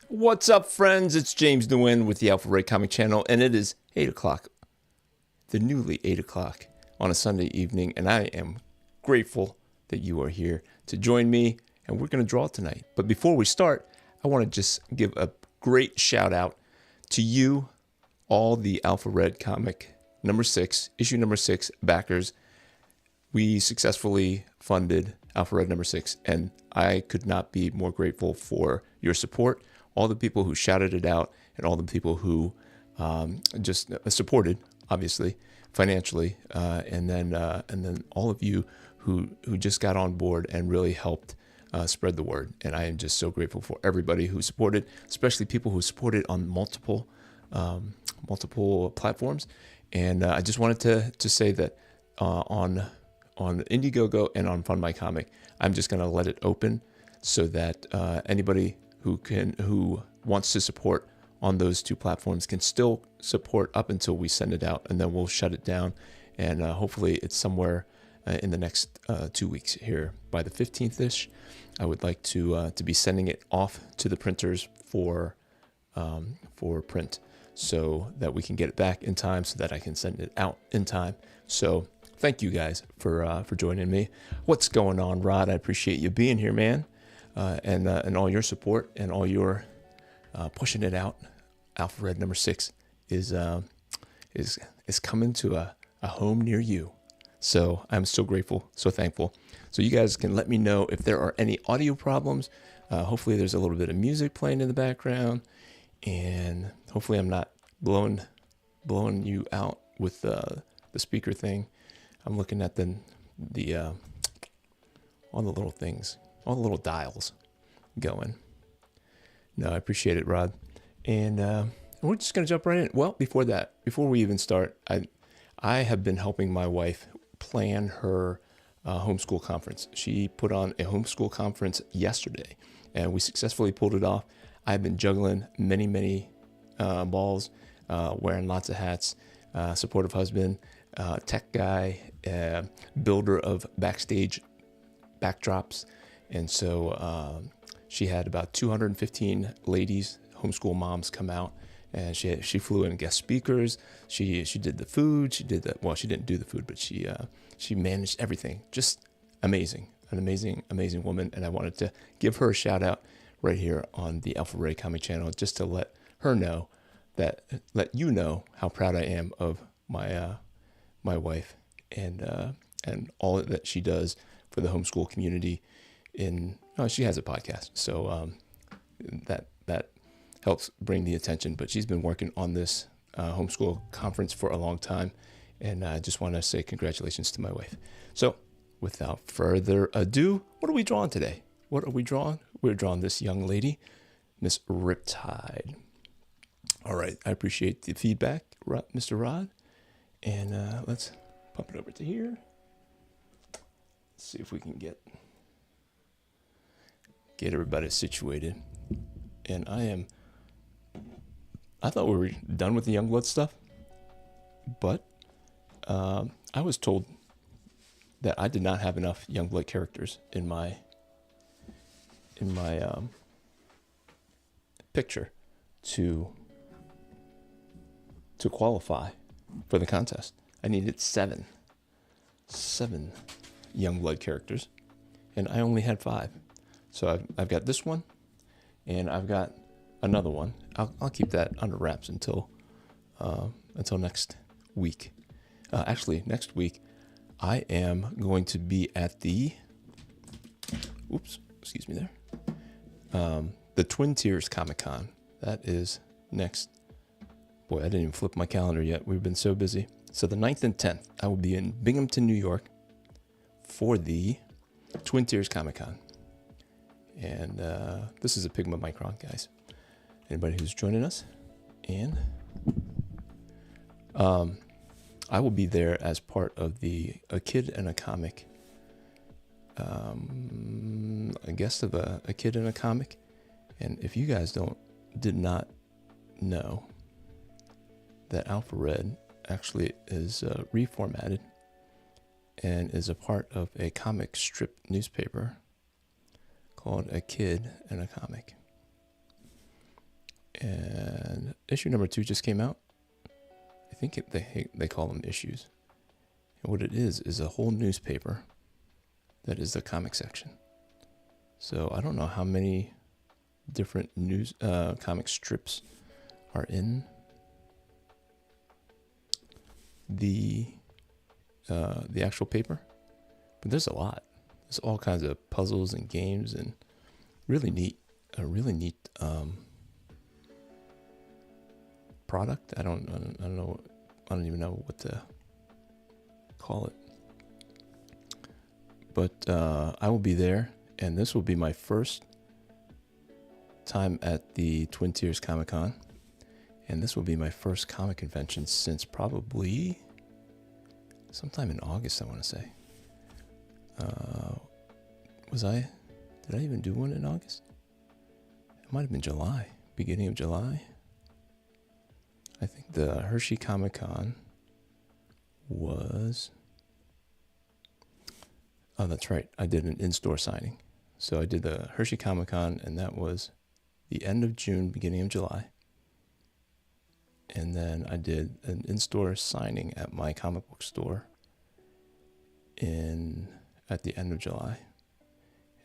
What's up, friends? It's James Nguyen with the Alpha Ray Comic Channel, and it is 8 o'clock, the newly 8 o'clock on a Sunday evening, and I am grateful that you are here to join me, and we're going to draw tonight. But before we start, I want to just give a great shout out to you, all the Alpha Red Comic number 6, issue number 6 backers. We successfully funded Alpha Red number 6, and I could not be more grateful for your support, all the people who shouted it out, and all the people who just supported, obviously, financially, and then all of you who just got on board and really helped spread the word. And I am just so grateful for everybody who supported, especially people who supported on multiple platforms. And I just wanted to say that on Indiegogo and on Fund My Comic, I'm just going to let it open so that anybody who wants to support on those two platforms can still support up until we send it out, and then we'll shut it down. And hopefully it's somewhere in the next 2 weeks here by the 15th-ish. I would like to be sending it off to the printers for print, so that we can get it back in time, so that I can send it out in time. So thank you guys for joining me. What's going on, Rod? I appreciate you being here, man, and all your support and all your pushing it out. Alpha Red number 6 is coming to a home near you. So I'm so grateful, so thankful. So you guys can let me know if there are any audio problems. Hopefully there's a little bit of music playing in the background, and hopefully I'm not blowing you out with the speaker thing. I'm looking at all the little things, all the little dials going. No, I appreciate it, Rod. And we're just going to jump right in. Well, before we even start, I have been helping my wife plan her homeschool conference. She put on a homeschool conference yesterday, and we successfully pulled it off. I've been juggling many balls, wearing lots of hats, supportive husband, tech guy, builder of backstage backdrops. And so she had about 215 ladies, homeschool moms, come out, and she flew in guest speakers. She did the food. She didn't do the food, but she managed everything. Just amazing, an amazing woman. And I wanted to give her a shout out right here on the Alpha Ray Comic Channel, just to let you know how proud I am of my wife and all that she does for the homeschool community. She has a podcast, so that helps bring the attention. But she's been working on this homeschool conference for a long time, and I just want to say congratulations to my wife. So without further ado, what are we drawing today? What are we drawing? We're drawing this young lady, Miss Riptide. All right, I appreciate the feedback, Mr. Rod. And let's pump it over to here. Let's see if we can get everybody situated. And I thought we were done with the Youngblood stuff, but I was told that I did not have enough Youngblood characters in my picture to qualify for the contest. I needed seven Youngblood characters, and I only had 5. So I've got this one, and I've got another one. I'll keep that under wraps until next week. Actually, next week I am going to be at the Twin Tiers Comic Con. That is next. Boy, I didn't even flip my calendar yet. We've been so busy. So the 9th and 10th, I will be in Binghamton, New York for the Twin Tiers Comic Con. And this is a Pigma Micron, guys. Anybody who's joining us. And I will be there as part of the A Kid and a Comic. A guest of a Kid and a Comic. And if you guys did not know that Alpha Red actually is reformatted and is a part of a comic strip newspaper called A Kid and a Comic. And issue number 2 just came out. I think they call them issues. And what it is a whole newspaper that is the comic section. So I don't know how many different comic strips are in the actual paper, but there's a lot. There's all kinds of puzzles and games and really neat product. I don't know. I don't even know what to call it. But I will be there, and this will be my first time at the Twin Tiers Comic Con, and this will be my first comic convention since probably sometime in August, I want to say. Did I even do one in August? It might have been July, beginning of July. I think the Hershey Comic Con was... Oh, that's right. I did an in-store signing. So I did the Hershey Comic Con, and that was the end of June, beginning of July. And then I did an in-store signing at my comic book store at the end of July.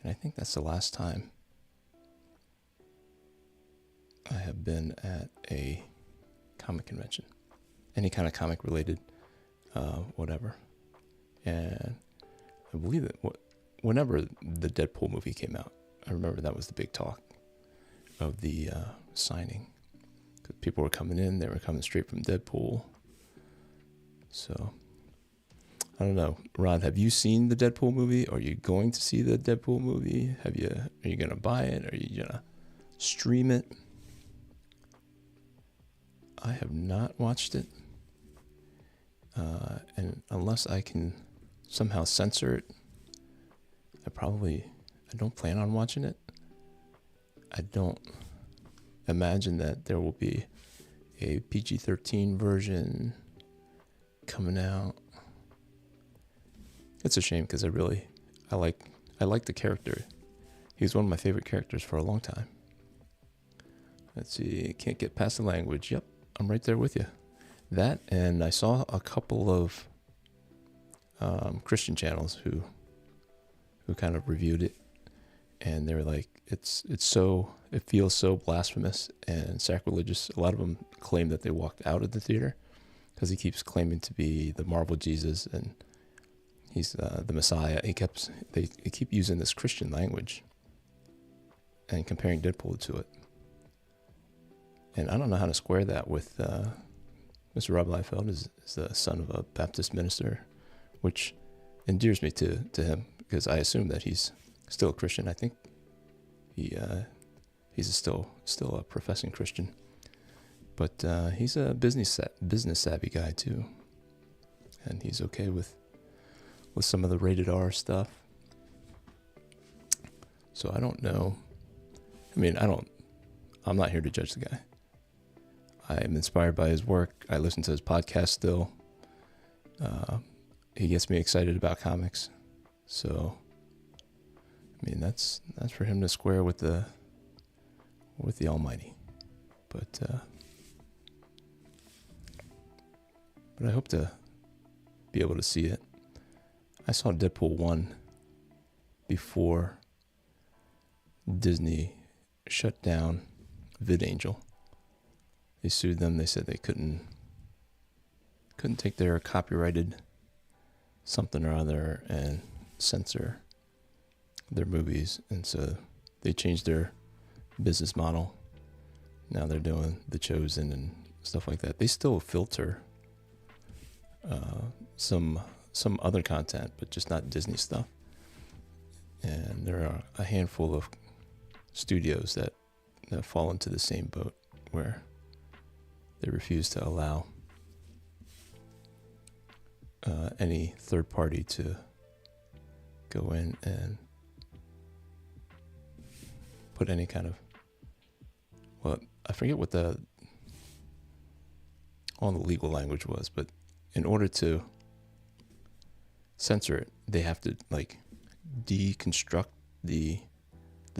And I think that's the last time I have been at a comic convention. Any kind of comic related, whatever. And I believe that whenever the Deadpool movie came out, I remember that was the big talk of the signing. Because people were coming in, they were coming straight from Deadpool. So, I don't know. Rod, have you seen the Deadpool movie? Are you going to see the Deadpool movie? Are you going to buy it? Are you going to stream it? I have not watched it. And unless I can somehow censor it, I don't plan on watching it. I don't imagine that there will be a PG-13 version coming out. It's a shame because I like the character. He was one of my favorite characters for a long time. Let's see, can't get past the language. Yep, I'm right there with you. That, and I saw a couple of Christian channels who kind of reviewed it, and they were like, it feels so blasphemous and sacrilegious. A lot of them claim that they walked out of the theater because he keeps claiming to be the Marvel Jesus and he's the Messiah. They keep using this Christian language and comparing Deadpool to it. And I don't know how to square that with Mr. Rob Liefeld is the son of a Baptist minister, which endears me to him because I assume that he's still a Christian. I think he's still a professing Christian, but he's a business savvy guy too, and he's okay with some of the rated R stuff. So I don't know. I mean, I'm not here to judge the guy. I am inspired by his work. I listen to his podcast still. He gets me excited about comics. So, I mean, that's for him to square with the Almighty. But I hope to be able to see it. I saw Deadpool 1 before Disney shut down VidAngel. They sued them. They said they couldn't take their copyrighted something or other and censor their movies, and so they changed their business model. Now they're doing The Chosen and stuff like that. They still filter some other content, but just not Disney stuff. And there are a handful of studios that fall into the same boat where they refuse to allow any third party to go in and put any kind of, well, I forget what all the legal language was, but in order to censor it, they have to like deconstruct the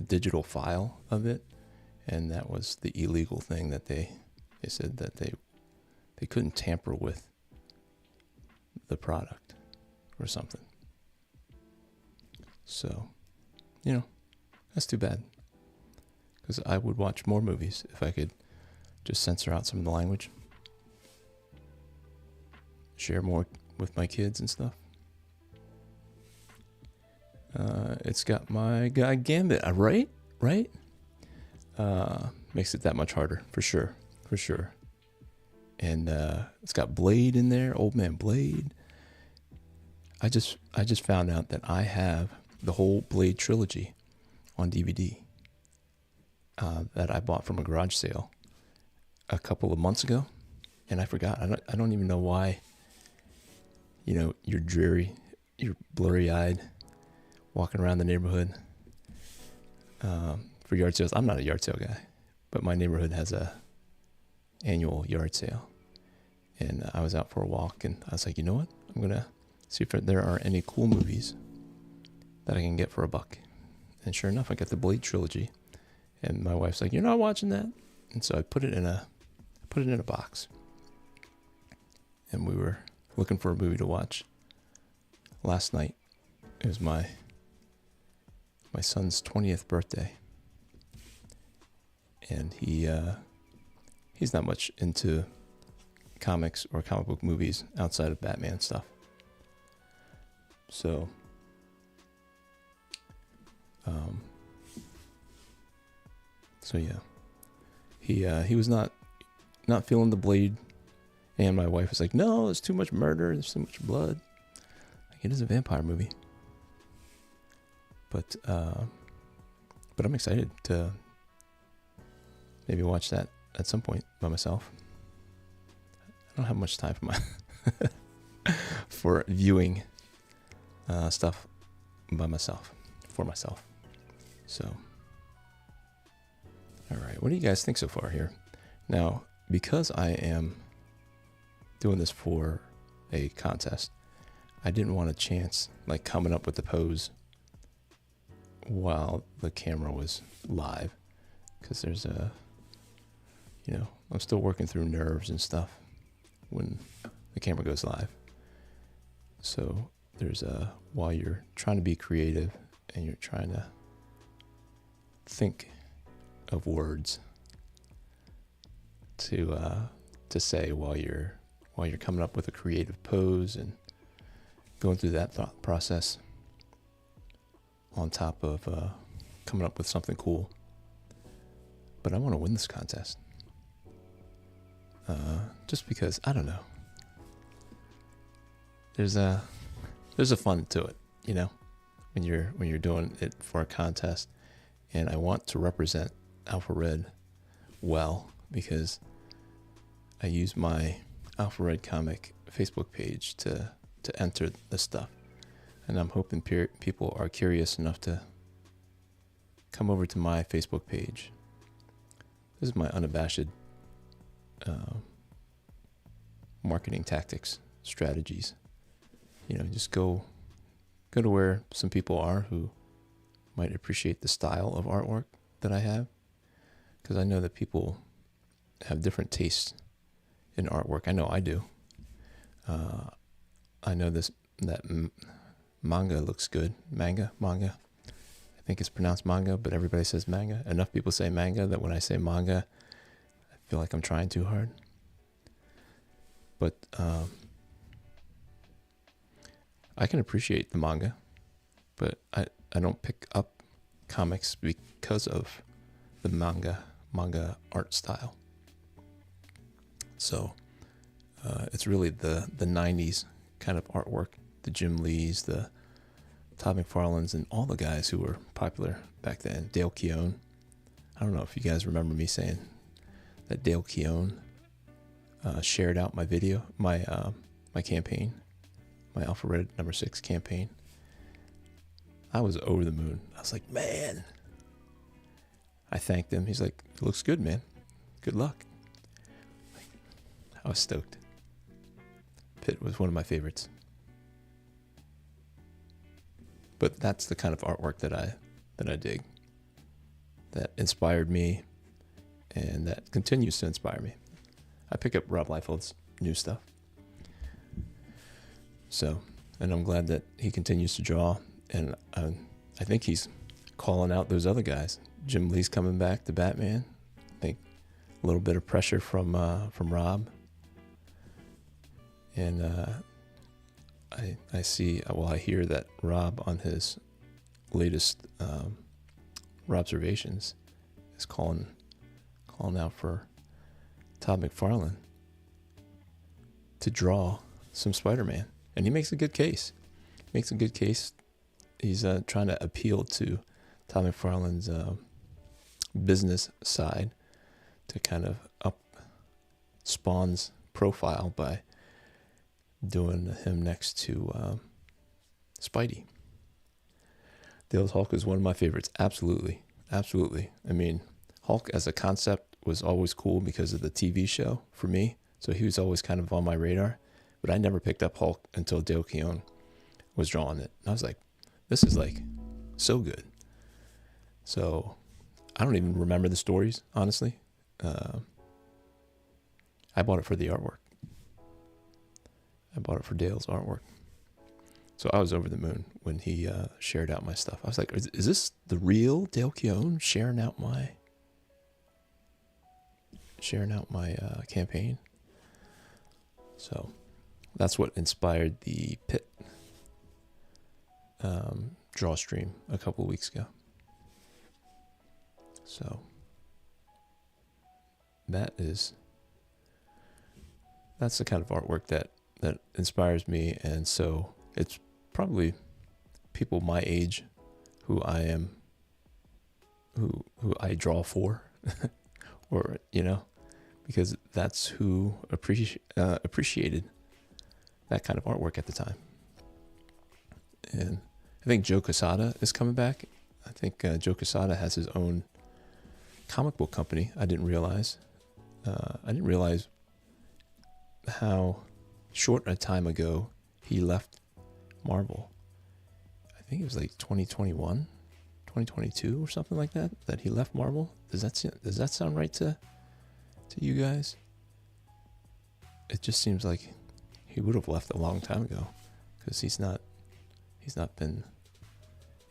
digital file of it and that was the illegal thing that they said that they couldn't tamper with the product or something. So, that's too bad. Because I would watch more movies if I could just censor out some of the language. Share more with my kids and stuff. It's got my guy Gambit, right? Makes it that much harder, for sure. And it's got Blade in there, Old Man Blade. I just found out that I have the whole Blade trilogy on DVD that I bought from a garage sale a couple of months ago, and I forgot. I don't even know why. You're dreary, you're blurry-eyed, walking around the neighborhood for yard sales. I'm not a yard sale guy, but my neighborhood has a annual yard sale, and I was out for a walk, and I was like, you know what? I'm gonna see if there are any cool movies that I can get for $1. And sure enough, I got the Blade trilogy, and my wife's like, "You're not watching that?" And so I put it in a box, and we were looking for a movie to watch last night. It was my son's 20th birthday, and he's not much into comics or comic book movies outside of Batman stuff. So yeah, he was not feeling the Blade, and my wife was like, "No, there's too much murder, there's too much blood." Like, it is a vampire movie, but I'm excited to maybe watch that at some point by myself. I don't have much time for viewing stuff by myself, for myself. So, all right, what do you guys think so far here? Now, because I am doing this for a contest, I didn't want a chance like coming up with the pose while the camera was live, because there's I'm still working through nerves and stuff when the camera goes live. So there's while you're trying to be creative and you're trying to think of words to say while you're coming up with a creative pose and going through that thought process, on top of coming up with something cool. But I want to win this contest. Just because, I don't know. There's a fun to it, when you're doing it for a contest. And I want to represent Alpha Red well, because I use my Alpha Red comic Facebook page to enter this stuff. And I'm hoping people are curious enough to come over to my Facebook page. This is my unabashed marketing tactics, strategies. Just go to where some people are who might appreciate the style of artwork that I have, because I know that people have different tastes in artwork. I know I do. I know that manga looks good. Manga. I think it's pronounced manga, but everybody says manga. Enough people say manga that when I say manga, I feel like I'm trying too hard. But I can appreciate the manga, but I don't pick up comics because of the manga art style. So it's really the 90s kind of artwork, the Jim Lees, the Todd McFarlanes, and all the guys who were popular back then. Dale Keown. I don't know if you guys remember me saying that Dale Keown shared out my video, my campaign, my Alpha Red number 6 campaign. I was over the moon. I was like, man. I thanked him. He's like, it looks good, man. Good luck. I was stoked. Pitt was one of my favorites. But that's the kind of artwork that I dig, that inspired me and that continues to inspire me. I pick up Rob Liefeld's new stuff. So, and I'm glad that he continues to draw, and I think he's calling out those other guys. Jim Lee's coming back to Batman. I think a little bit of pressure from Rob. And I hear that Rob on his latest Robservations is calling out for Todd McFarlane to draw some Spider-Man. And he makes a good case. He's trying to appeal to Todd McFarlane's business side to kind of up Spawn's profile by doing him next to Spidey. Dale's Hulk is one of my favorites. Absolutely. I mean, Hulk as a concept was always cool because of the TV show for me. So he was always kind of on my radar. But I never picked up Hulk until Dale Keown was drawing it. And I was like, this is like so good. So I don't even remember the stories, honestly. I bought it for the artwork. I bought it for Dale's artwork. So I was over the moon when he shared out my stuff. I was like, is this the real Dale Keown sharing out my campaign? So that's what inspired the Pit draw stream a couple of weeks ago. So that's the kind of artwork that inspires me. And so it's probably people my age who I draw for, or, because that's who appreciated that kind of artwork at the time. And I think Joe Quesada is coming back. I think Joe Quesada has his own comic book company. I didn't realize how short a time ago he left Marvel. I think it was like 2021, 2022 or something like that he left Marvel. Does that sound right to you guys? It just seems like he would have left a long time ago, because he's not been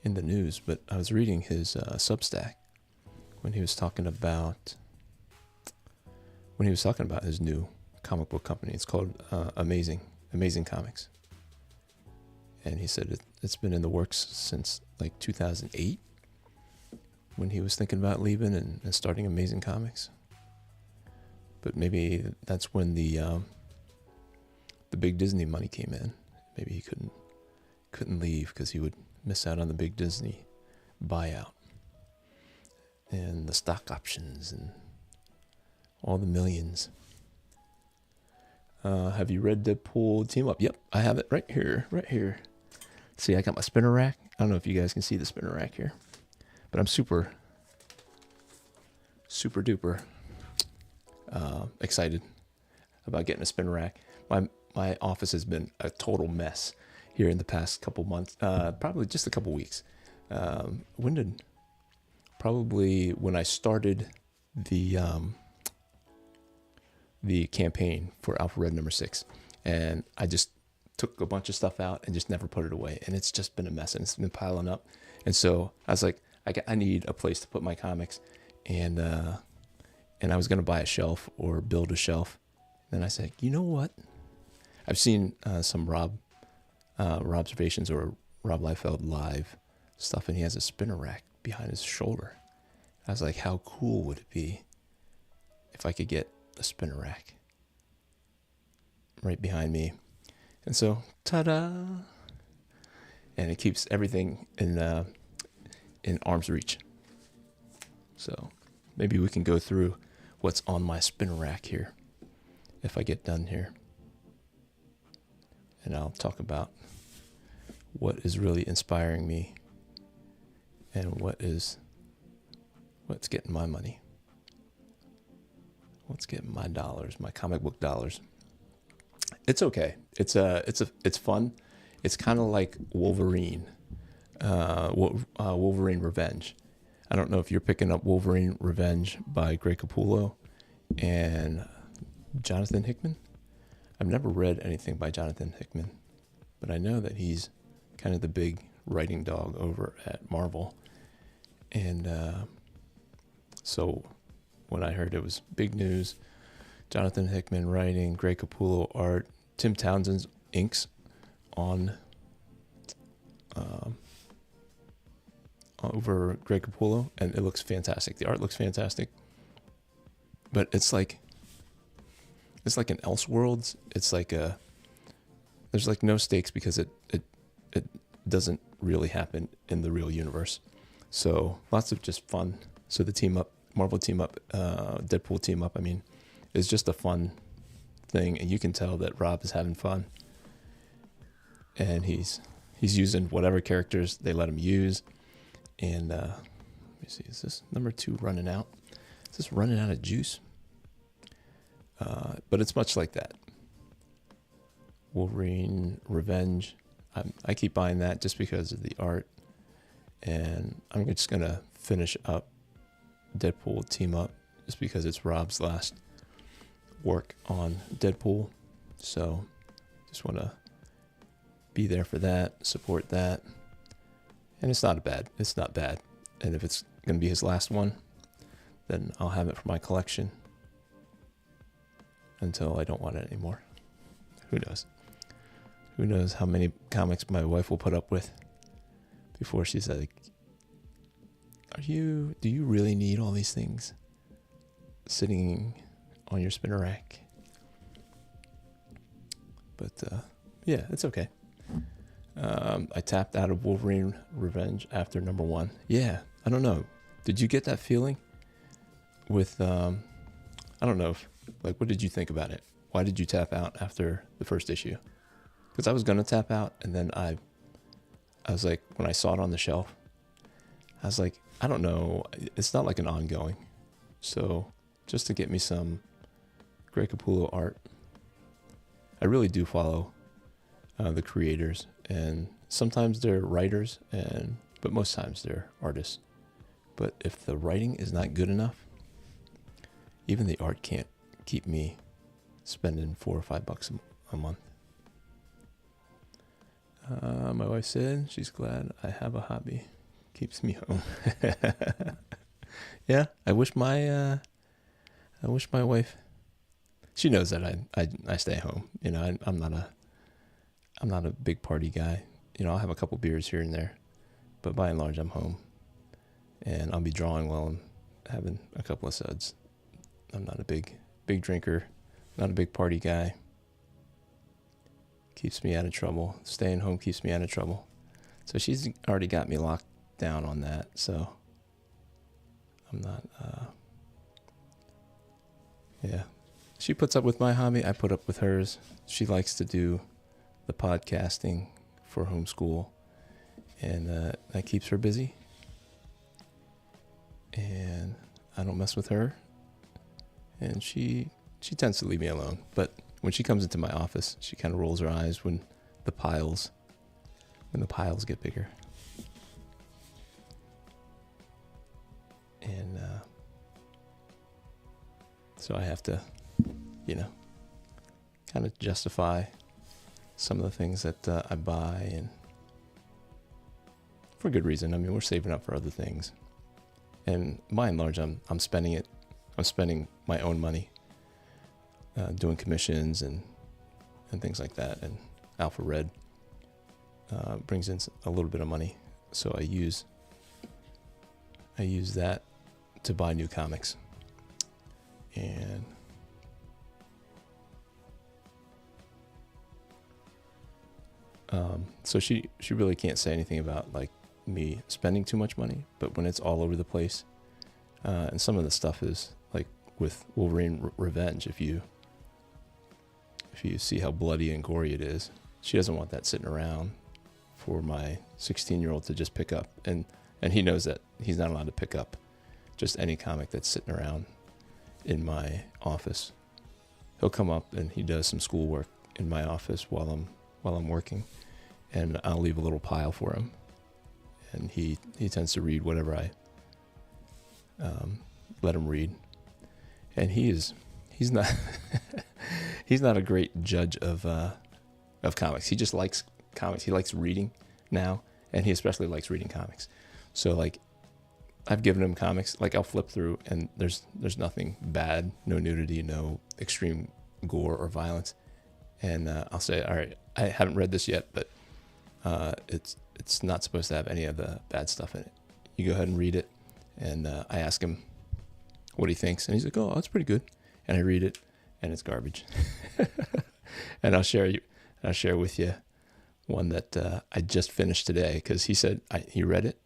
in the news. But I was reading his Substack when he was talking about his new comic book company. It's called Amazing Comics, and he said it's been in the works since like 2008, when he was thinking about leaving and starting Amazing Comics. But maybe that's when the big Disney money came in. Maybe he couldn't leave because he would miss out on the big Disney buyout and the stock options and all the millions. Have you read Deadpool Team Up? Yep, I have it right here. See, I got my spinner rack. I don't know if you guys can see the spinner rack here, but I'm super duper excited about getting a spinner rack. My office has been a total mess here in the past couple months, probably just a couple weeks. When I started the campaign for Alpha Red number 6, and I just took a bunch of stuff out and just never put it away, and it's just been a mess, and it's been piling up. And so I was like, I need a place to put my comics, and I was going to buy a shelf or build a shelf. Then I said, you know what? I've seen some Rob Observations or Rob Liefeld live stuff, and he has a spinner rack behind his shoulder. I was like, how cool would it be if I could get a spinner rack right behind me? And so, ta-da! And it keeps everything in arm's reach. So maybe we can go through what's on my spinner rack here if I get done here. And I'll talk about what is really inspiring me and what's getting my money. What's getting my dollars, my comic book dollars. It's okay. It's fun. It's kind of like Wolverine, Wolverine Revenge. I don't know if you're picking up Wolverine Revenge by Greg Capullo and Jonathan Hickman. I've never read anything by Jonathan Hickman, but I know that he's kind of the big writing dog over at Marvel. And so when I heard it was big news, Jonathan Hickman writing, Greg Capullo art, Tim Townsend's inks on over Greg Capullo, and it looks fantastic. The art looks fantastic, but it's like an Elseworlds. It's like there's like no stakes because it doesn't really happen in the real universe. So lots of just fun. So the team up, Marvel team up, Deadpool team up, I mean, is just a fun thing, and you can tell that Rob is having fun, and he's using whatever characters they let him use. And let me see, is this number 2 running out? Is this running out of juice? But it's much like that. Wolverine Revenge. I keep buying that just because of the art. And I'm just going to finish up Deadpool Team Up just because it's Rob's last work on Deadpool. So just want to be there for that, support that. And it's not bad. And if it's going to be his last one, then I'll have it for my collection until I don't want it anymore. Who knows? Who knows how many comics my wife will put up with before she's like, do you really need all these things sitting on your spinner rack? But yeah, it's okay. I tapped out of Wolverine Revenge after number 1. Yeah, I don't know. Did you get that feeling with, I don't know, what did you think about it? Why did you tap out after the first issue? Because I was going to tap out, and then I was like, when I saw it on the shelf, I was like, I don't know. It's not like an ongoing. So just to get me some Greg Capullo art, I really do follow the creators, and sometimes they're writers, but most times they're artists. But if the writing is not good enough, even the art can't keep me spending $4 or $5 a month. My wife said she's glad I have a hobby, keeps me home. Yeah, I wish my wife. She knows that I stay home. You know, I'm not a big party guy. You know, I'll have a couple beers here and there, but by and large, I'm home, and I'll be drawing while I'm having a couple of suds. I'm not a big drinker, not a big party guy. Keeps me out of trouble. Staying home keeps me out of trouble. So she's already got me locked down on that. So I'm not. Yeah, she puts up with my hobby. I put up with hers. She likes to do the podcasting for homeschool, and that keeps her busy, and I don't mess with her, and she tends to leave me alone. But when she comes into my office, she kind of rolls her eyes when the piles get bigger, and so I have to, kind of justify some of the things that I buy, and for good reason. I mean, we're saving up for other things, and by and large, I'm spending it. I'm spending my own money, doing commissions and things like that. And Alpha Red brings in a little bit of money, so I use that to buy new comics, and so she really can't say anything about like me spending too much money. But when it's all over the place, and some of the stuff is like with Wolverine Revenge, if you see how bloody and gory it is, she doesn't want that sitting around for my 16-year-old to just pick up, and he knows that he's not allowed to pick up just any comic that's sitting around in my office. He'll come up and he does some schoolwork in my office while I'm working, and I'll leave a little pile for him, and he tends to read whatever let him read, and he's not he's not a great judge of comics. He just likes comics. He likes reading now, and he especially likes reading comics. So like, I've given him comics. Like, I'll flip through, and there's nothing bad, no nudity, no extreme gore or violence, and I'll say, all right, I haven't read this yet, but it's not supposed to have any of the bad stuff in it. You go ahead and read it, and I ask him what he thinks, and he's like, oh, that's pretty good, and I read it, and it's garbage. And I'll share with you one that I just finished today, because he said he read it,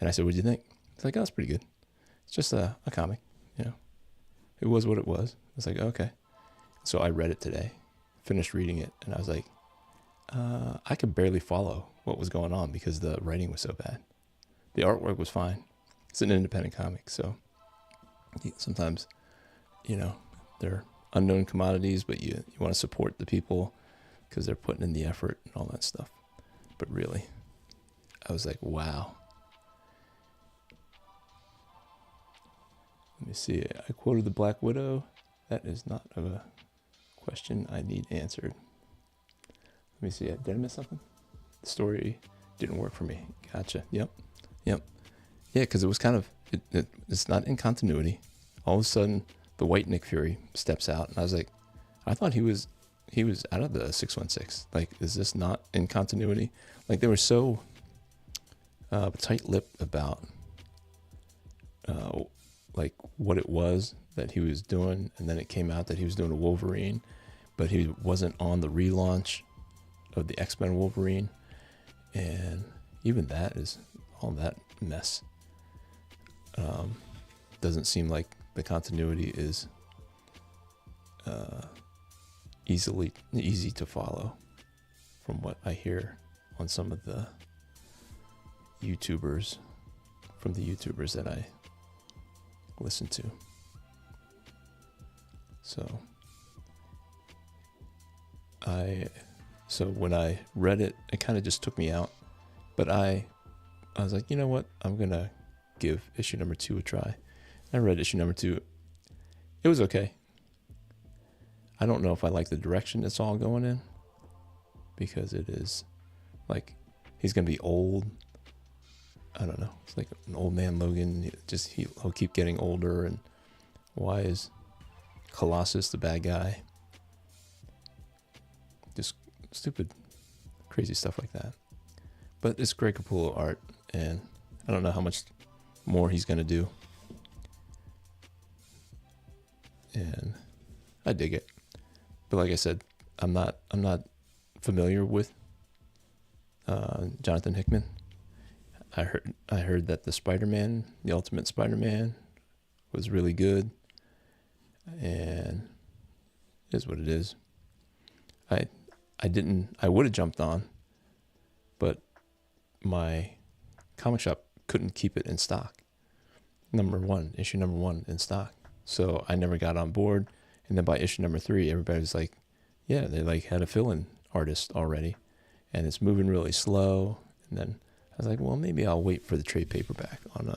and I said, what do you think? He's like, oh, it's pretty good. It's just a comic, you know. It was what it was. I was like, okay. So I read it today, finished reading it, and I was like, I could barely follow what was going on because the writing was so bad. The artwork was fine. It's an independent comic, so sometimes, you know, they're unknown commodities, but you want to support the people because they're putting in the effort and all that stuff. But really, I was like, wow. Let me see. I quoted the Black Widow. That is not a question I need answered. Let me see. Did I miss something? The story didn't work for me. Gotcha. Yep. Yeah, because it was kind of, it's not in continuity. All of a sudden, the white Nick Fury steps out, and I was like, I thought he was out of the 616. Like, is this not in continuity? Like, they were so tight-lipped about like what it was that he was doing, and then it came out that he was doing a Wolverine, but he wasn't on the relaunch of the X-Men Wolverine, and even that is all that mess. Doesn't seem like the continuity is easy to follow, from what I hear on some of the YouTubers, from the YouTubers that I listen to. So when I read it, it kind of just took me out, but I was like, you know what, I'm gonna give issue number 2 a try. I read issue number 2. It was okay. I don't know if I like the direction it's all going in, because it is like, he's gonna be old. I don't know. It's like an old man Logan. He'll keep getting older, and why is Colossus the bad guy? Just stupid, crazy stuff like that. But it's Greg Capullo art, and I don't know how much more he's gonna do. And I dig it. But like I said, I'm not familiar with Jonathan Hickman. I heard that the Spider-Man, the Ultimate Spider-Man, was really good, and it is what it is. I would have jumped on, but my comic shop couldn't keep it in stock. Issue number one in stock. So I never got on board. And then by issue number 3, everybody was like, yeah, they like had a fill-in artist already, and it's moving really slow. And then I was like, well, maybe I'll wait for the trade paperback on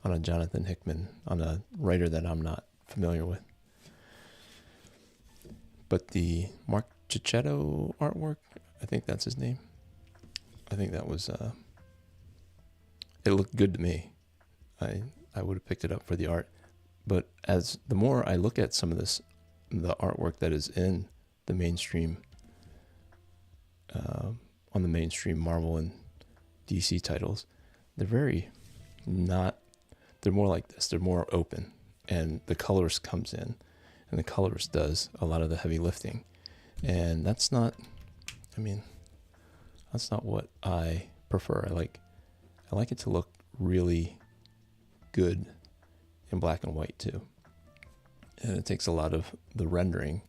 a Jonathan Hickman, on a writer that I'm not familiar with. But the Mark Cicchetto artwork, I think that's his name. I think that was, it looked good to me. I would have picked it up for the art. But as the more I look at some of this, the artwork that is in the mainstream, on the mainstream Marvel and DC titles, they're more like this. They're more open, and the colorist comes in, and the colorist does a lot of the heavy lifting. And that's not what I prefer. I like it to look really good in black and white too. And it takes a lot of the rendering,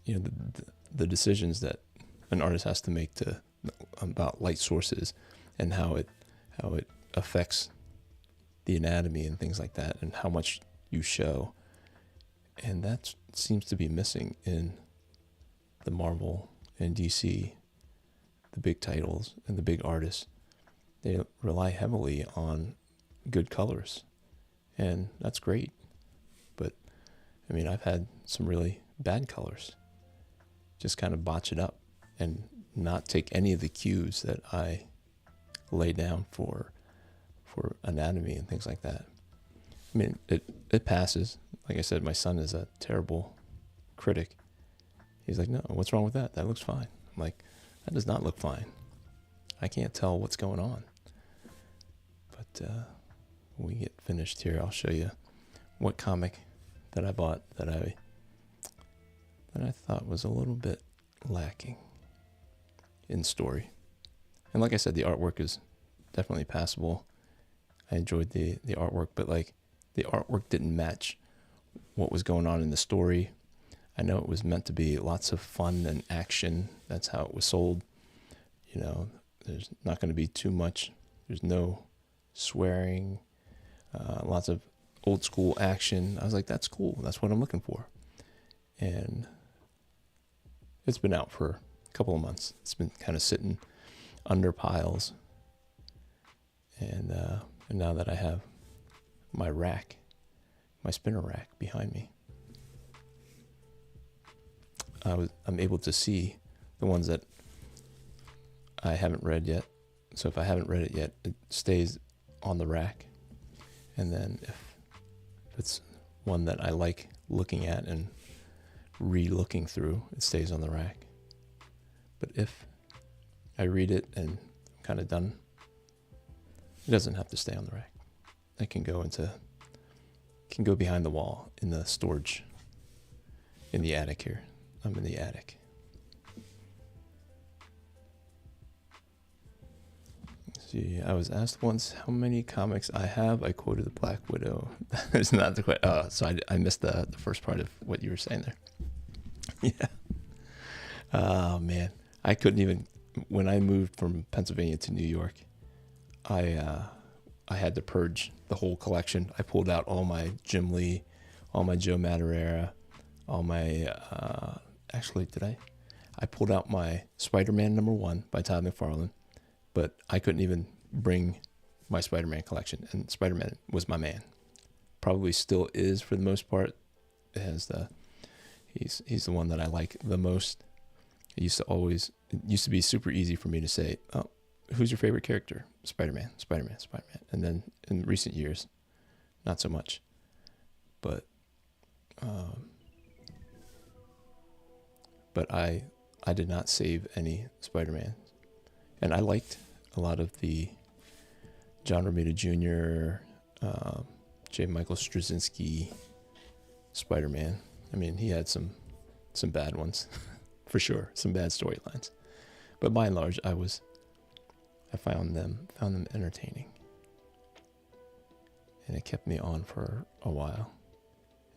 the decisions that an artist has to make about light sources and how it affects the anatomy and things like that, and how much you show. And that seems to be missing in the Marvel and DC, the big titles and the big artists. They rely heavily on good colors and that's great. But I mean, I've had some really bad colors. Just kind of botch it up and not take any of the cues that I lay down for anatomy and things like that. I mean, it passes. Like I said, my son is a terrible critic. He's like, no, what's wrong with that? That looks fine. I'm like, that does not look fine. I can't tell what's going on. But when we get finished here, I'll show you what comic that I bought that I thought was a little bit lacking in story. And like I said, the artwork is definitely passable. I enjoyed the artwork, but like the artwork didn't match what was going on in the story. I know it was meant to be lots of fun and action. That's how it was sold. You know, there's not going to be too much. There's no swearing, lots of old school action. I was like, that's cool. That's what I'm looking for. And it's been out for a couple of months. It's been kind of sitting under piles. And now that I have my rack, my spinner rack behind me, I'm able to see the ones that I haven't read yet. So if I haven't read it yet, it stays on the rack. And then if it's one that I like looking at and re-looking through, it stays on the rack. But if I read it and I'm kind of done, it doesn't have to stay on the rack. It can go behind the wall in the storage in the attic here. I'm in the attic. Let's see, I was asked once how many comics I have. I quoted the Black Widow. That is not the question. So I missed the first part of what you were saying there. Yeah. Oh, man. I couldn't even, when I moved from Pennsylvania to New York, I had to purge the whole collection. I pulled out all my Jim Lee, all my Joe Madureira, all my, I pulled out my Spider-Man #1 by Todd McFarlane, but I couldn't even bring my Spider-Man collection, and Spider-Man was my man. Probably still is for the most part. It has he's the one that I like the most. It used to be super easy for me to say, oh, who's your favorite character? Spider-Man, Spider-Man, Spider-Man. And then in recent years, not so much. But I did not save any Spider-Man. And I liked a lot of the John Romita Jr., J. Michael Straczynski Spider-Man. I mean, he had some bad ones, for sure, some bad storylines. But by and large, I found them entertaining. And it kept me on for a while.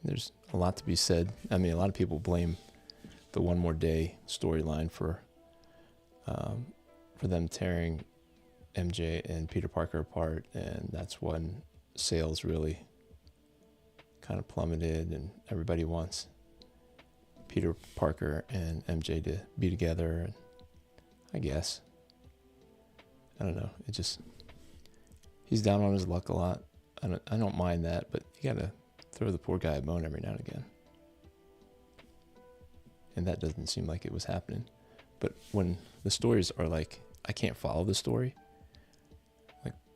There's a lot to be said. I mean, a lot of people blame the One More Day storyline for them tearing MJ and Peter Parker apart, and that's when sales really kind of plummeted, and everybody wants Peter Parker and MJ to be together. And I guess, I don't know, he's down on his luck a lot. I don't mind that, but you gotta throw the poor guy a bone every now and again. And that doesn't seem like it was happening. But when the stories are like, I can't follow the story,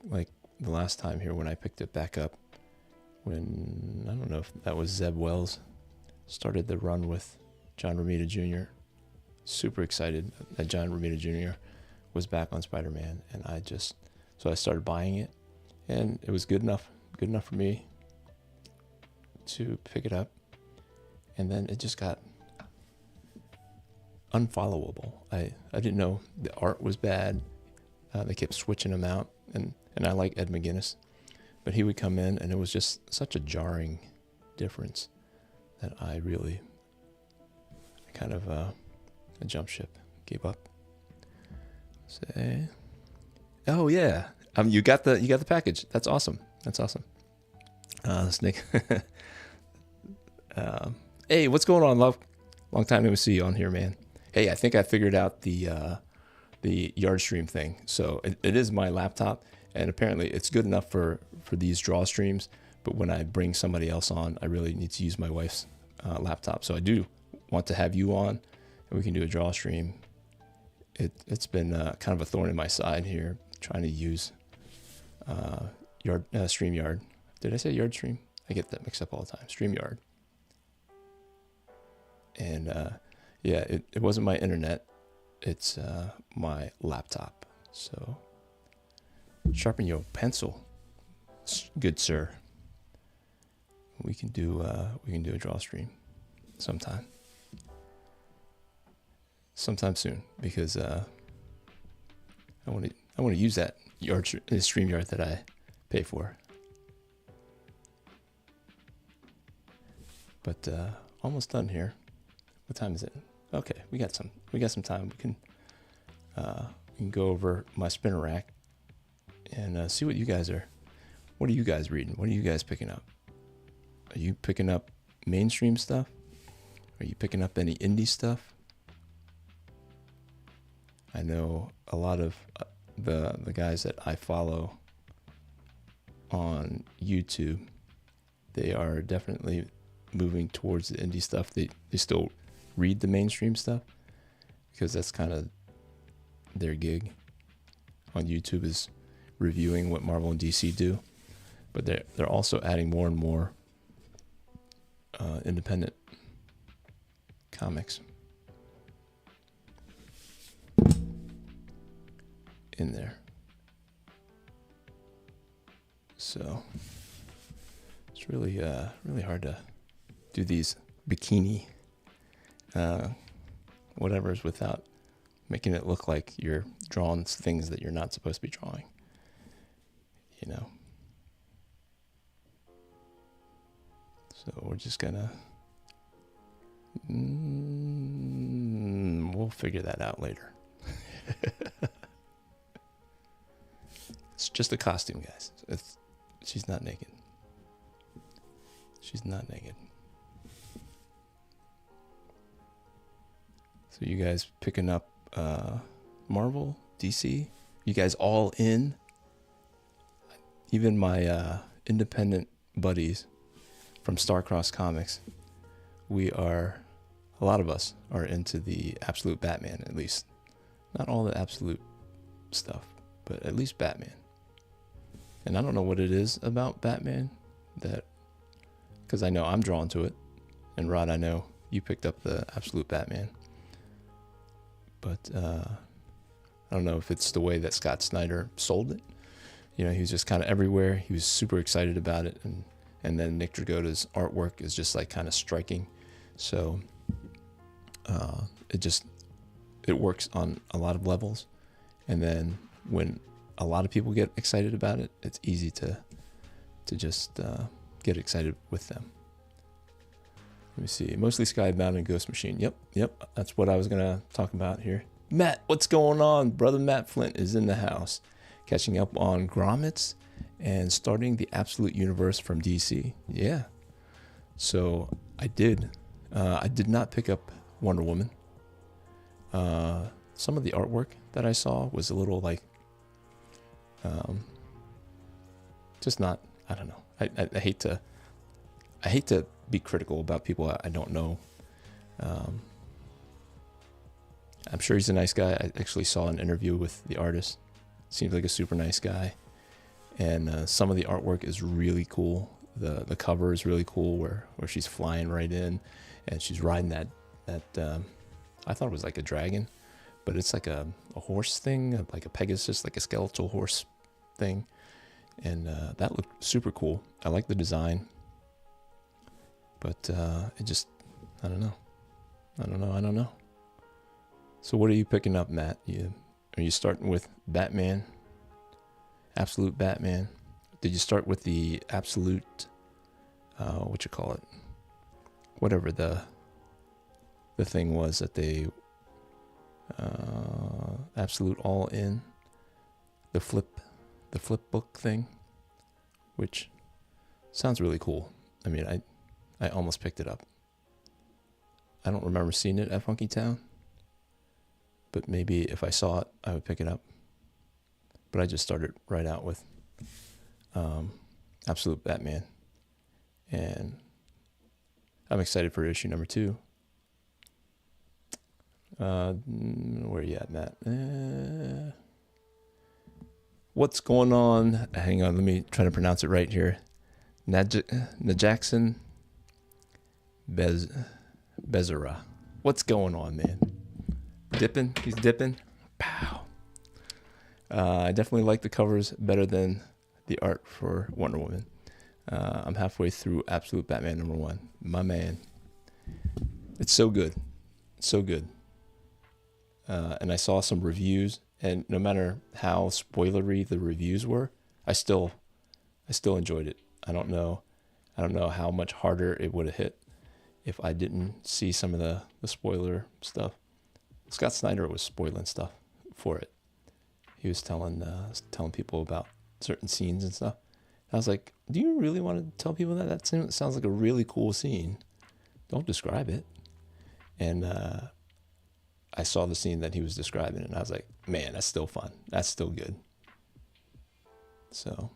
like the last time here when I picked it back up, when, I don't know if that was Zeb Wells, started the run with John Romita Jr. Super excited that John Romita Jr. was back on Spider-Man, and so I started buying it, and it was good enough for me to pick it up, and then it just got unfollowable. I didn't know the art was bad. They kept switching him out, and I like Ed McGuinness, but he would come in, and it was just such a jarring difference that I kind of a jump ship, gave up. Say, oh yeah, you got the package. That's awesome. Snake. Hey, what's going on, love? Long time no see you on here, man. Hey, I think I figured out the Yardstream thing. So it is my laptop, and apparently it's good enough for these draw streams, But when I bring somebody else on, I really need to use my wife's laptop. So I do want to have you on, and we can do a draw stream. It's been kind of a thorn in my side here, trying to use StreamYard. Did I say Yard Stream? I get that mixed up all the time. StreamYard. And yeah, it wasn't my internet. It's my laptop. So sharpen your pencil, good sir. We can do a draw stream sometime soon, because I want to use that StreamYard that I pay for. But almost done here. What time is it? Okay, we got some time. We can go over my spinner rack and see what you guys are. What are you guys reading? What are you guys picking up? Are you picking up mainstream stuff? Are you picking up any indie stuff? I know a lot of the guys that I follow on YouTube, they are definitely moving towards the indie stuff. They still read the mainstream stuff because that's kind of their gig on YouTube, is reviewing what Marvel and DC do. But they're also adding more and more independent comics in there. So it's really hard to do these bikini whatevers without making it look like you're drawing things that you're not supposed to be drawing, you know. So we're just gonna we'll figure that out later. It's just a costume, guys. She's not naked. She's not naked. So you guys picking up Marvel, DC? You guys all in? Even my independent buddies from Starcross Comics, a lot of us are into the Absolute Batman, at least. Not all the Absolute stuff, but at least Batman. And I don't know what it is about Batman because I know I'm drawn to it. And Rod, I know you picked up the Absolute Batman. But I don't know if it's the way that Scott Snyder sold it. You know, he was just kind of everywhere. He was super excited about it. And then Nick Dragotta's artwork is just like kind of striking. So it works on a lot of levels. And then when a lot of people get excited about it, it's easy to just get excited with them. Let me see. Mostly Skybound and Ghost Machine. Yep. That's what I was going to talk about here. Matt, what's going on? Brother Matt Flint is in the house. Catching up on Grommets and starting the Absolute Universe from DC. Yeah. So I did. I did not pick up Wonder Woman. Some of the artwork that I saw was a little like, just not, I don't know. I hate to be critical about people I don't know. I'm sure he's a nice guy. I actually saw an interview with the artist. Seems like a super nice guy. And some of the artwork is really cool. The cover is really cool where she's flying right in and she's riding that I thought it was like a dragon, but it's like a horse thing, like a Pegasus, like a skeletal horse thing. And that looked super cool. I like the design. But it just, I don't know. So what are you picking up, Matt? Are you starting with Batman? Absolute Batman? Did you start with the Absolute, whatever the thing was that they, Absolute All In, the flip book thing, which sounds really cool. I mean, I almost picked it up. I don't remember seeing it at Funky Town, but maybe if I saw it, I would pick it up. But I just started right out with Absolute Batman. And I'm excited for issue number 2. Where you at, Matt? What's going on? Hang on, let me try to pronounce it right here. Najackson Bezera. What's going on, man? Dipping? He's dipping? Pow. I definitely like the covers better than the art for Wonder Woman. I'm halfway through Absolute Batman #1. My man. It's so good. So good. And I saw some reviews, and no matter how spoilery the reviews were, I still enjoyed it. I don't know how much harder it would have hit if I didn't see some of the spoiler stuff. Scott Snyder was spoiling stuff for it. He was telling people about certain scenes and stuff. I was like, do you really want to tell people that? That sounds like a really cool scene. Don't describe it. And I saw the scene that he was describing, and I was like, man, that's still fun. That's still good. So,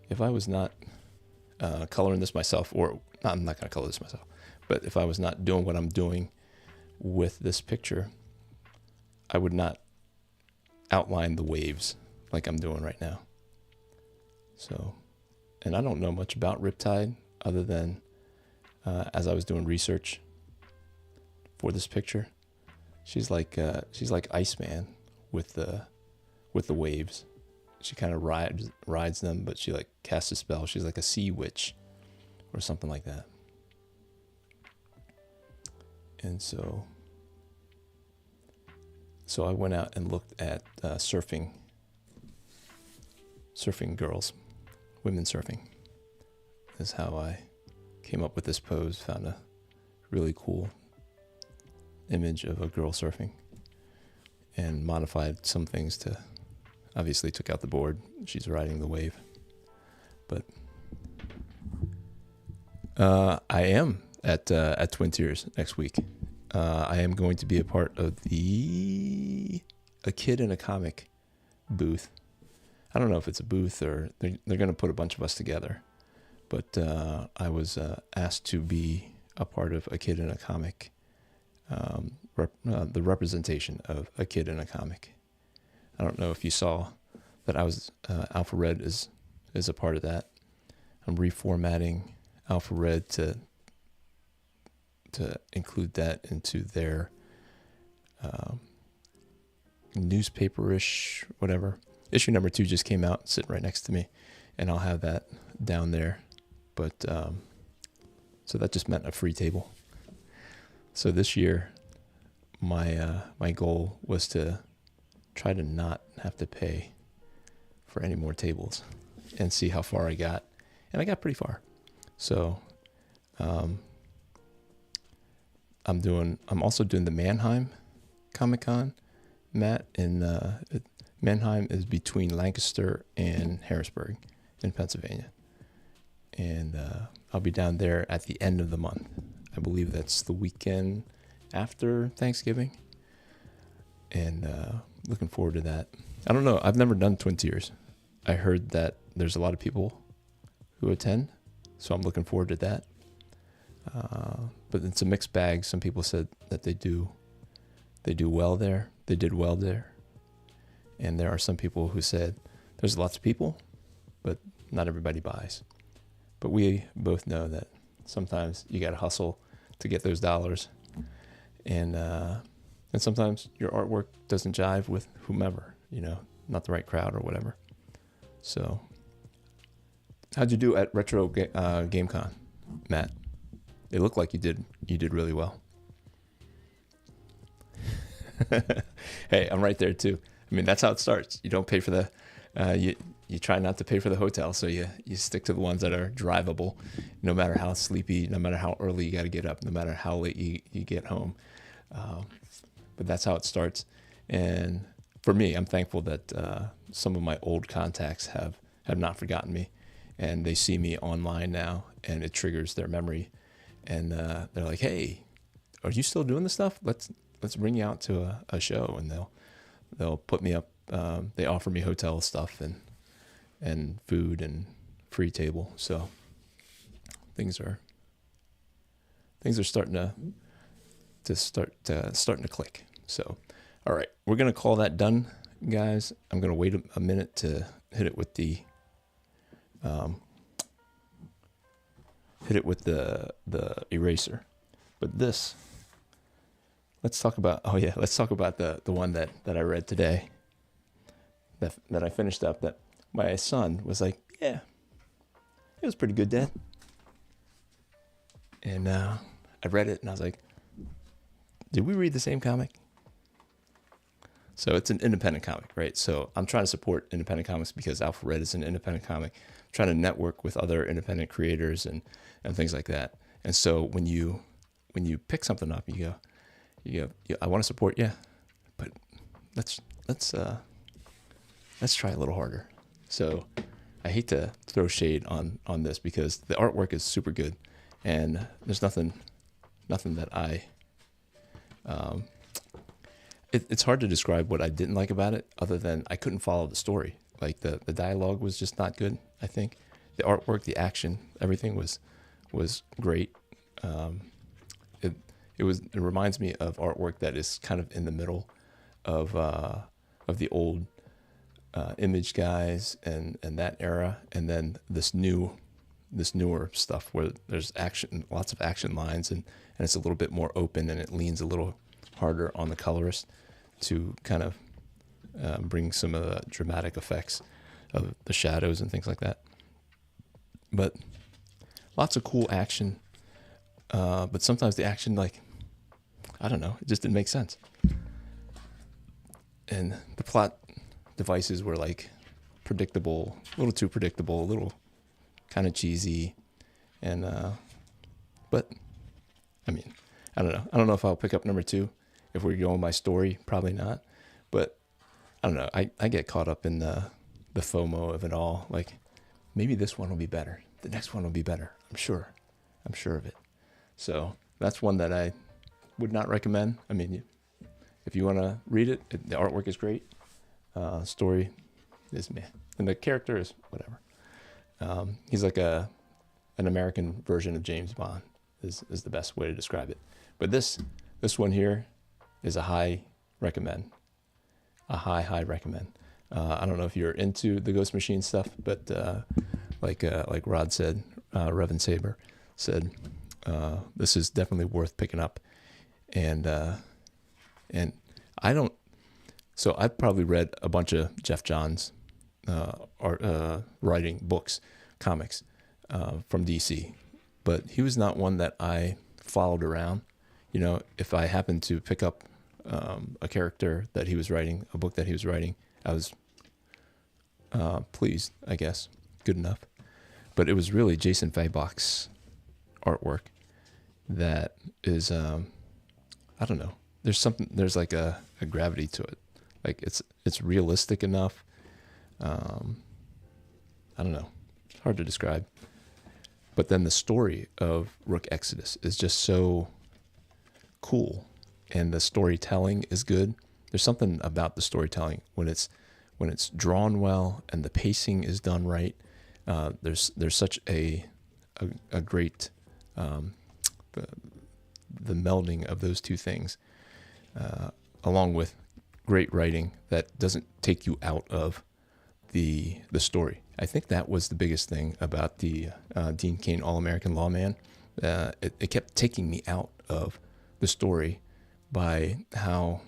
if I was not coloring this myself, or I'm not going to color this myself, but if I was not doing what I'm doing with this picture, I would not outline the waves like I'm doing right now. So, and I don't know much about Riptide other than as I was doing research for this picture, she's like Iceman with the waves. She kind of rides them, but she like casts a spell. She's like a sea witch or something like that. And so I went out and looked at surfing girls, women surfing. Is how I came up with this pose. Found a really cool image of a girl surfing and modified some things to, obviously took out the board. She's riding the wave. But I am at Twin Tiers next week. I am going to be a part of A Kid in a Comic booth. I don't know if it's a booth or they're going to put a bunch of us together. But I was asked to be a part of A Kid in a Comic, the representation of A Kid in a Comic. I don't know if you saw that I was Alpha Red is a part of that. I'm reformatting Alpha Red to include that into their newspaper-ish, whatever. Issue number 2 just came out, sitting right next to me, and I'll have that down there. But so that just meant a free table. So this year, my goal was to try to not have to pay for any more tables and see how far I got. And I got pretty far. So I'm also doing the Mannheim Comic-Con, Matt, and Mannheim is between Lancaster and Harrisburg in Pennsylvania. And I'll be down there at the end of the month. I believe that's the weekend after Thanksgiving. And looking forward to that. I don't know. I've never done Twin Tiers. I heard that there's a lot of people who attend, so I'm looking forward to that. But it's a mixed bag. Some people said that they do well there. They did well there. And there are some people who said there's lots of people, but not everybody buys. But we both know that sometimes you got to hustle to get those dollars. And sometimes your artwork doesn't jive with whomever, not the right crowd or whatever. So how'd you do at Retro GameCon, Matt? It looked like you did really well. Hey, I'm right there too. I mean, that's how it starts. You don't pay for the, you try not to pay for the hotel, so you stick to the ones that are drivable, no matter how sleepy, no matter how early you got to get up, no matter how late you get home. But that's how it starts. And for me, I'm thankful that some of my old contacts have not forgotten me, and they see me online now, and it triggers their memory, and they're like, "Hey, are you still doing this stuff? Let's bring you out to a show," and they'll put me up. They offer me hotel stuff and food and free table. So things are starting to click. So, all right, we're gonna call that done, guys. I'm gonna wait a minute to hit it with the eraser. But this, let's talk about the one that I read today, that I finished up, that my son was like, yeah, it was pretty good, Dad. And I read it and I was like, did we read the same comic? So it's an independent comic, right? So I'm trying to support independent comics because Alpha Red is an independent comic. I'm trying to network with other independent creators and things like that. And so when you pick something up, you go, I want to support you, but let's try a little harder. So I hate to throw shade on this because the artwork is super good, and there's nothing that I it's hard to describe what I didn't like about it, other than I couldn't follow the story. Like the dialogue was just not good. I think the artwork, the action, everything was great. It reminds me of artwork that is kind of in the middle of the old Image guys and that era, and then this newer stuff where there's action, lots of action lines, and it's a little bit more open, and it leans a little harder on the colorist to kind of bring some of the dramatic effects of the shadows and things like that. But lots of cool action, but sometimes the action, like, I don't know, it just didn't make sense. And the plot devices were like predictable, a little too predictable, a little kind of cheesy. And but I mean, I don't know if I'll pick up number 2 if we're going by story. Probably not. But I don't know, I get caught up in the FOMO of it all. Like, maybe this one will be better, the next one will be better. I'm sure of it. So that's one that I would not recommend. I mean, if you want to read it, the artwork is great. Story is meh, and the character is whatever. He's like an American version of James Bond is the best way to describe it. But this one here is a high recommend. A high recommend. I don't know if you're into the Ghost Machine stuff, but like Rod said, Revan Saber said, this is definitely worth picking up. And I don't. So I've probably read a bunch of Jeff Johns writing books, comics from DC, but he was not one that I followed around. You know, if I happened to pick up a character that he was writing, a book that he was writing, I was pleased, I guess, good enough. But it was really Jason Fabok's artwork that is, I don't know. There's like a gravity to it. Like it's realistic enough. I don't know. It's hard to describe. But then the story of Rook Exodus is just so cool, and the storytelling is good. There's something about the storytelling when it's drawn well and the pacing is done right. There's such a great the melding of those two things, along with great writing that doesn't take you out of the story. I think that was the biggest thing about the Dean Cain All-American Lawman. It kept taking me out of the story by how,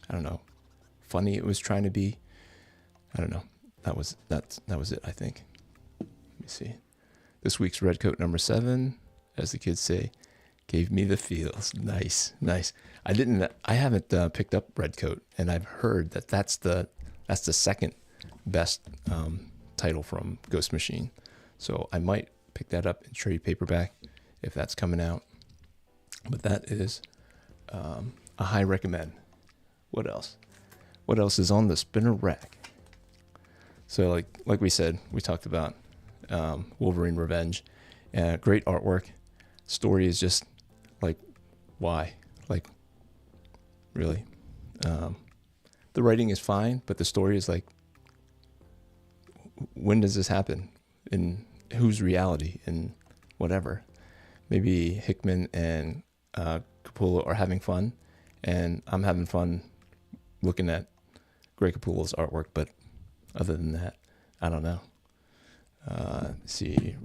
I don't know, funny it was trying to be. I don't know. That was it, I think. Let me see. This week's Redcoat number 7, as the kids say, gave me the feels. Nice. I haven't picked up Redcoat, and I've heard that that's the second best title from Ghost Machine. So I might pick that up in trade paperback if that's coming out. But that is a high recommend. What else? What else is on the spinner rack? So like we said, we talked about Wolverine Revenge. Great artwork. Story is just like, why? Like, really? The writing is fine, but the story is like, when does this happen? In whose reality? In whatever. Maybe Hickman and Capullo are having fun, and I'm having fun looking at Greg Capullo's artwork, but other than that, I don't know. Let's see.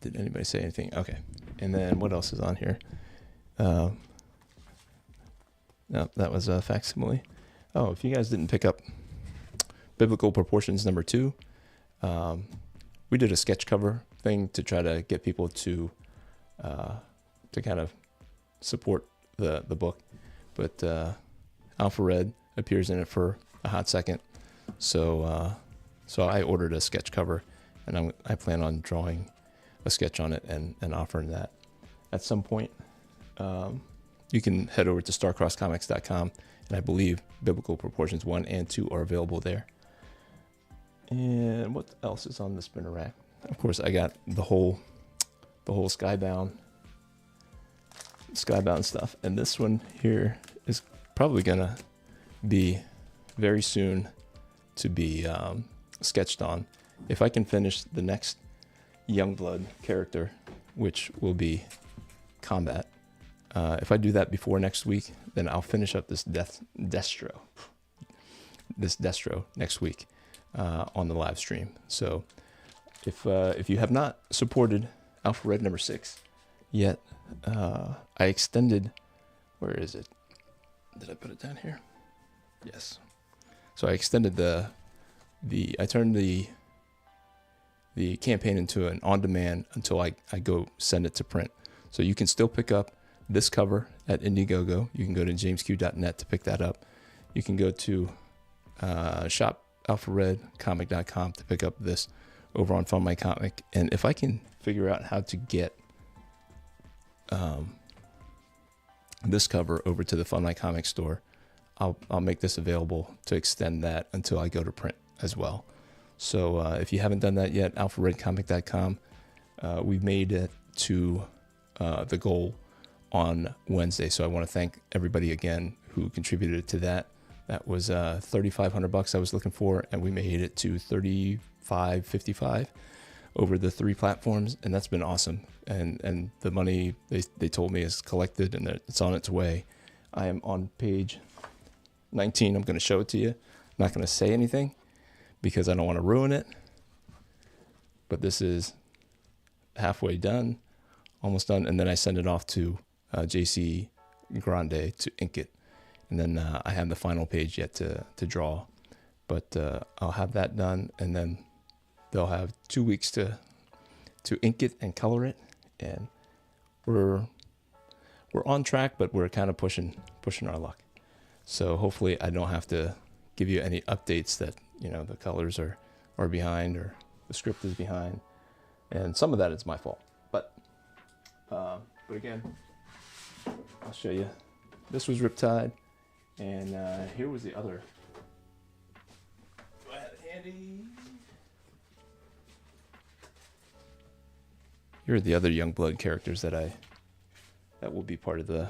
Did anybody say anything? Okay. And then what else is on here? No, that was a facsimile. Oh, if you guys didn't pick up Biblical Proportions #2, we did a sketch cover thing to try to get people to kind of support the book. But Alpha Red appears in it for a hot second. So I ordered a sketch cover, and I plan on drawing a sketch on it and offering that at some point. You can head over to starcrosscomics.com, and I believe Biblical Proportions 1 and 2 are available there. And what else is on the spinner rack? Of course, I got the whole Skybound stuff, and this one here is probably gonna be very soon to be sketched on. If I can finish the next Youngblood character, which will be Combat, if I do that before next week, then I'll finish up this Destro next week on the live stream. So if you have not supported Alpha Red #6 yet, I extended. Where is it? Did I put it down here? Yes. So I extended I turned the campaign into an on-demand until I go send it to print. So you can still pick up this cover at Indiegogo. You can go to jamesq.net to pick that up. You can go to shopalpharedcomic.com to pick up this over on Fund My Comic. And if I can figure out how to get this cover over to the Fund My Comic store, I'll make this available to extend that until I go to print as well. So if you haven't done that yet, alpharedcomic.com. We've made it to the goal on Wednesday. So I want to thank everybody again who contributed to that. That was $3,500 I was looking for, and we made it to $3,555 over the 3 platforms, and that's been awesome. And the money they told me is collected and it's on its way. I am on page 19. I'm going to show it to you. I'm not going to say anything because I don't want to ruin it. But this is halfway done, almost done, and then I send it off to JC Grande to ink it. And then I have the final page yet to draw. But I'll have that done, and then they'll have 2 weeks to ink it and color it. And we're on track, but we're kind of pushing our luck. So hopefully I don't have to give you any updates that, the colors are behind or the script is behind. And some of that is my fault. But again, I'll show you. This was Riptide. And here was the other. Do I have it handy? Here are the other Youngblood characters that will be part of the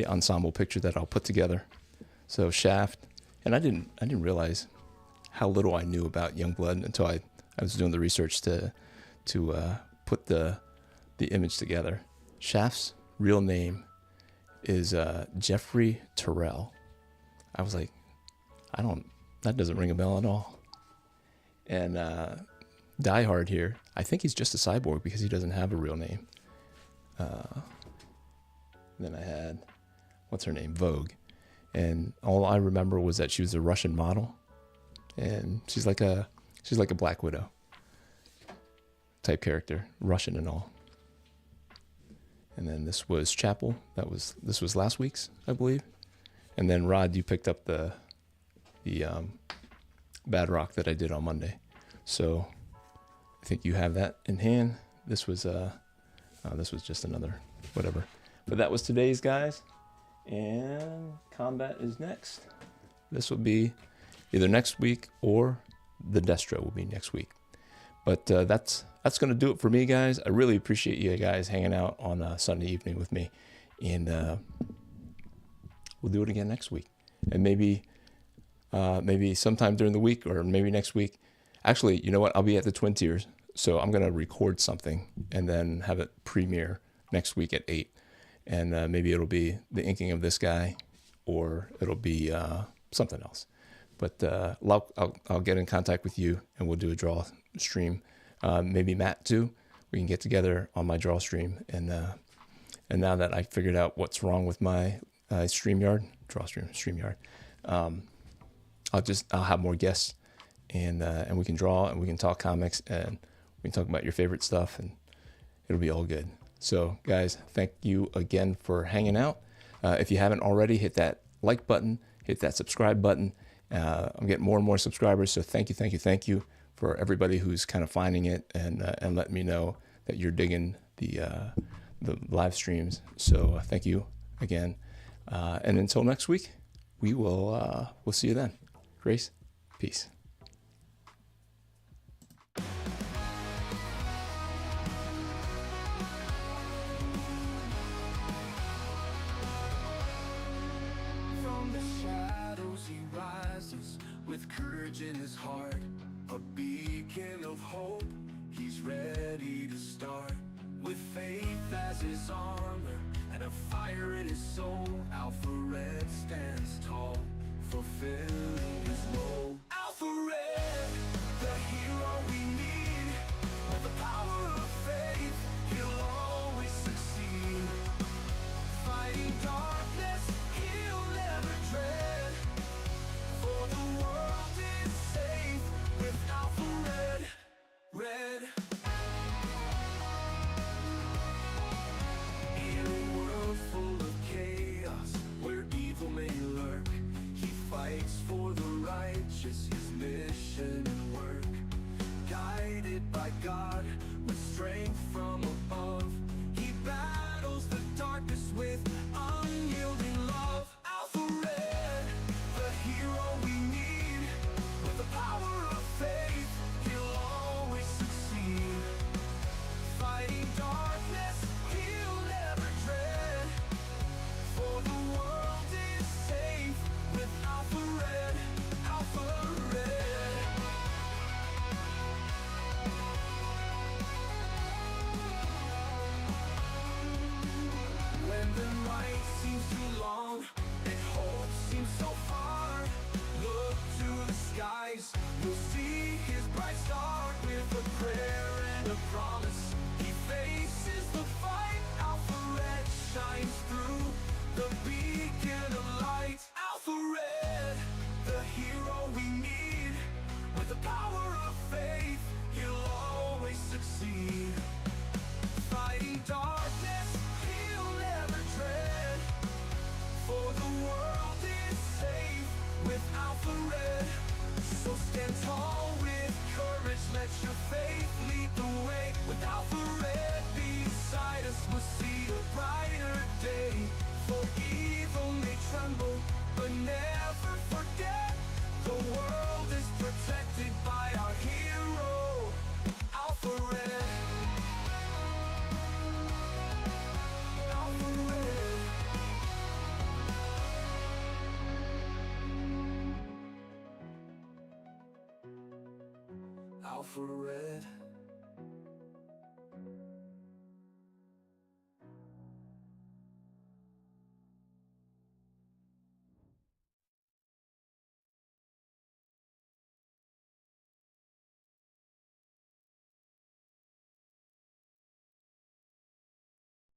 ensemble picture that I'll put together. So Shaft, and I didn't realize how little I knew about Youngblood until I was doing the research to put the image together. Shaft's real name is Jeffrey Terrell. I was like, that doesn't ring a bell at all. And Die Hard here, I think he's just a cyborg because he doesn't have a real name. Then I had, what's her name? Vogue. And all I remember was that she was a Russian model. And she's like a Black Widow type character, Russian and all. And then this was Chapel. This was last week's, I believe. And then Rod, you picked up the Bad Rock that I did on Monday. So I think you have that in hand. This was just another whatever. But that was today's, guys. And Combat is next. This will be either next week or the Destro will be next week. But that's going to do it for me, guys. I really appreciate you guys hanging out on a Sunday evening with me. And we'll do it again next week. And maybe maybe sometime during the week or maybe next week. Actually, you know what? I'll be at the Twin Tiers, so I'm gonna record something and then have it premiere next week at 8. And maybe it'll be the inking of this guy, or it'll be something else. But I'll get in contact with you and we'll do a draw stream. Maybe Matt too. We can get together on my draw stream. And now that I figured out what's wrong with my StreamYard, I'll have more guests, and we can draw and we can talk comics and we can talk about your favorite stuff, and it'll be all good. So guys, thank you again for hanging out. If you haven't already, hit that like button, hit that subscribe button. I'm getting more and more subscribers, so thank you for everybody who's kind of finding it and letting me know that you're digging the live streams. So thank you again, and until next week, we'll see you then. Grace, peace. With courage in his heart, a beacon of hope, he's ready to start. With faith as his armor and a fire in his soul, Alpha Red stands tall, fulfilling his role. Alpha Red, the hero we need. With the power of faith, he'll always succeed. Fighting darkness, he'll never dread. For the world is safe with Alpha Red, Red. In a world full of chaos, where evil may lurk, he fights for the righteous, his mission and work. Guided by God, with strength from above, he battles the darkness with unyielding love. Alpha Red, the hero we need. With the power of faith, he'll always succeed. Fighting darkness, he'll never dread. For the world is safe with Alpha Red, Alpha Red. When the night seems too long and hope seems so far, look to the skies, you'll see his bright star. With a prayer and a promise, he faces the fight. Alpha Red shines through, the beacon of light. Alpha Red, the hero we need. With the power of faith, he'll always succeed. Fighting darkness, he'll never dread. For the world is safe with Alpha Red. So stand tall with courage, let your faith lead the way. With Alpha Red beside us, we'll see a brighter day. For evil may tremble, but never forget, the world is protected by our hero, Alpha Red. Alpha Red. Alpha Red.